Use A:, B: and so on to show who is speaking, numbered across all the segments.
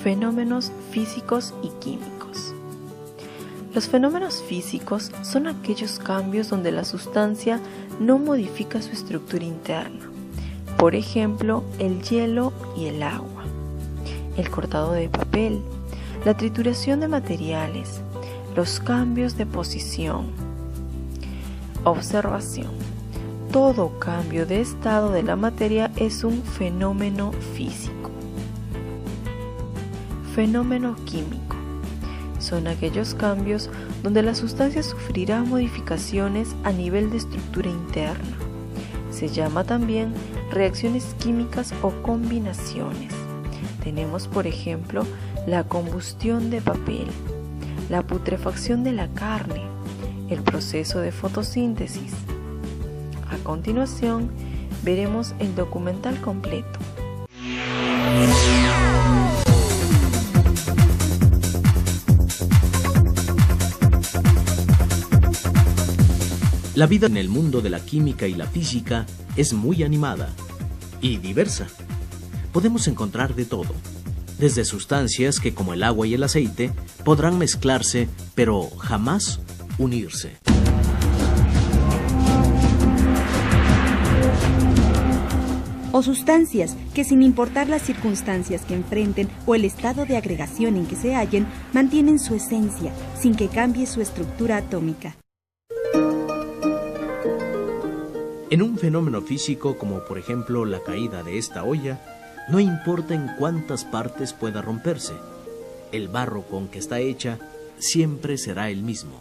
A: Fenómenos físicos y químicos. Los fenómenos físicos son aquellos cambios donde la sustancia no modifica su estructura interna. Por ejemplo, el hielo y el agua, el cortado de papel, la trituración de materiales, los cambios de posición. Observación. Todo cambio de estado de la materia es un fenómeno físico. Fenómeno químico. Son aquellos cambios donde la sustancia sufrirá modificaciones a nivel de estructura interna. Se llama también reacciones químicas o combinaciones. Tenemos, por ejemplo, la combustión de papel, la putrefacción de la carne, el proceso de fotosíntesis. A continuación, veremos el documental completo.
B: La vida en el mundo de la química y la física es muy animada y diversa. Podemos encontrar de todo, desde sustancias que, como el agua y el aceite, podrán mezclarse, pero jamás unirse.
C: O sustancias que, sin importar las circunstancias que enfrenten o el estado de agregación en que se hallen, mantienen su esencia, sin que cambie su estructura atómica.
B: En un fenómeno físico, como por ejemplo la caída de esta olla, no importa en cuántas partes pueda romperse, el barro con que está hecha siempre será el mismo.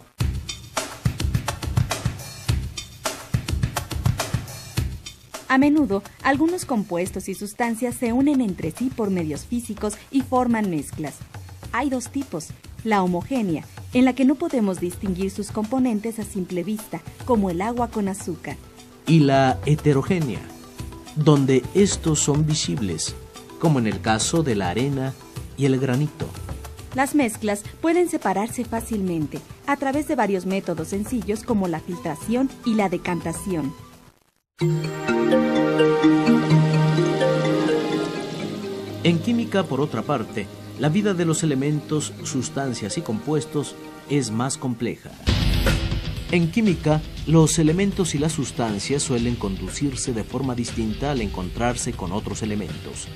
C: A menudo, algunos compuestos y sustancias se unen entre sí por medios físicos y forman mezclas. Hay dos tipos: la homogénea, en la que no podemos distinguir sus componentes a simple vista, como el agua con azúcar,
B: y la heterogénea, donde estos son visibles, como en el caso de la arena y el granito.
C: Las mezclas pueden separarse fácilmente a través de varios métodos sencillos como la filtración y la decantación.
B: En química, por otra parte, la vida de los elementos, sustancias y compuestos es más compleja. En química, los elementos y las sustancias suelen conducirse de forma distinta al encontrarse con otros elementos.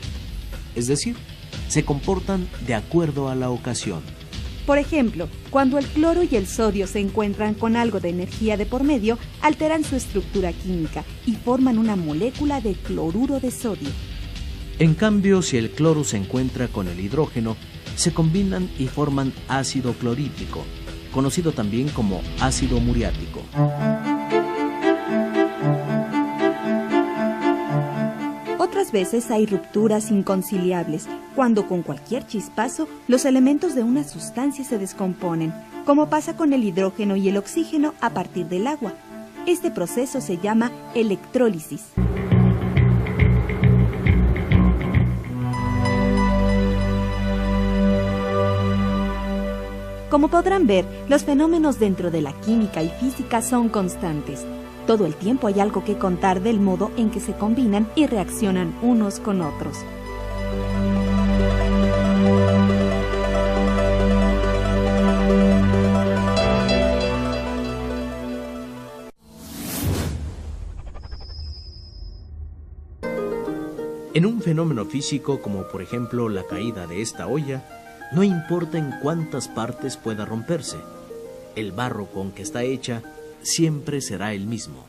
B: Es decir, se comportan de acuerdo a la ocasión.
C: Por ejemplo, cuando el cloro y el sodio se encuentran con algo de energía de por medio, alteran su estructura química y forman una molécula de cloruro de sodio.
B: En cambio, si el cloro se encuentra con el hidrógeno, se combinan y forman ácido clorhídrico, conocido también como ácido muriático.
C: Otras veces hay rupturas inconciliables, cuando con cualquier chispazo los elementos de una sustancia se descomponen, como pasa con el hidrógeno y el oxígeno a partir del agua. Este proceso se llama electrólisis. Como podrán ver, los fenómenos dentro de la química y física son constantes. Todo el tiempo hay algo que contar del modo en que se combinan y reaccionan unos con otros.
B: En un fenómeno físico, como por ejemplo la caída de esta olla, no importa en cuántas partes pueda romperse, el barro con que está hecha siempre será el mismo.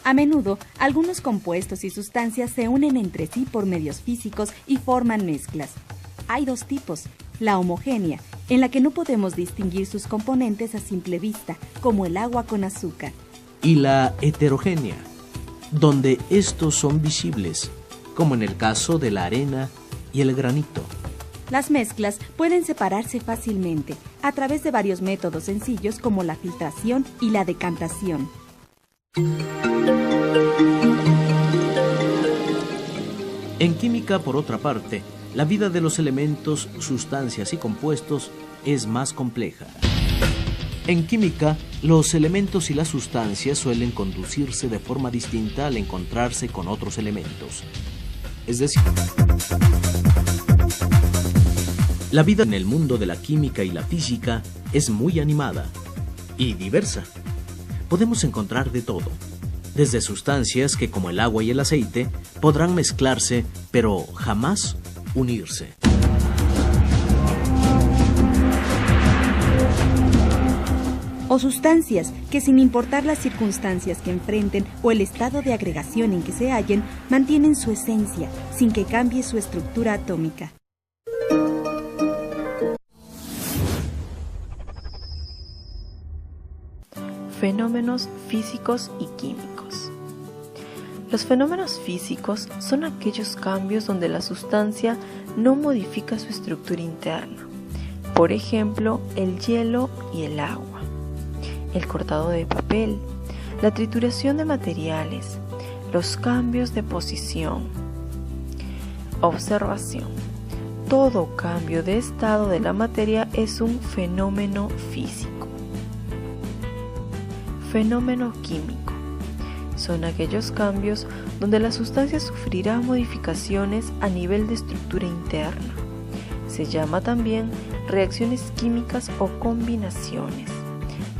C: A menudo, algunos compuestos y sustancias se unen entre sí por medios físicos y forman mezclas. Hay dos tipos: la homogénea, en la que no podemos distinguir sus componentes a simple vista, como el agua con azúcar,
B: y la heterogénea, donde estos son visibles, como en el caso de la arena y el granito.
C: Las mezclas pueden separarse fácilmente a través de varios métodos sencillos como la filtración y la decantación.
B: En química, por otra parte, la vida de los elementos, sustancias y compuestos es más compleja. En química, los elementos y las sustancias suelen conducirse de forma distinta al encontrarse con otros elementos. Es decir, la vida en el mundo de la química y la física es muy animada y diversa. Podemos encontrar de todo, desde sustancias que, como el agua y el aceite, podrán mezclarse, pero jamás unirse.
C: O sustancias que, sin importar las circunstancias que enfrenten o el estado de agregación en que se hallen, mantienen su esencia sin que cambie su estructura atómica.
A: Fenómenos físicos y químicos. Los fenómenos físicos son aquellos cambios donde la sustancia no modifica su estructura interna. Por ejemplo, el hielo y el agua, el cortado de papel, la trituración de materiales, los cambios de posición. Observación. Todo cambio de estado de la materia es un fenómeno físico. Fenómeno químico. Son aquellos cambios donde la sustancia sufrirá modificaciones a nivel de estructura interna. Se llama también reacciones químicas o combinaciones.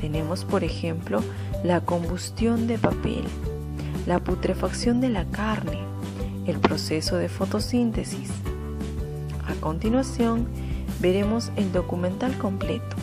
A: Tenemos, por ejemplo, la combustión de papel, la putrefacción de la carne, el proceso de fotosíntesis. A continuación, veremos el documental completo.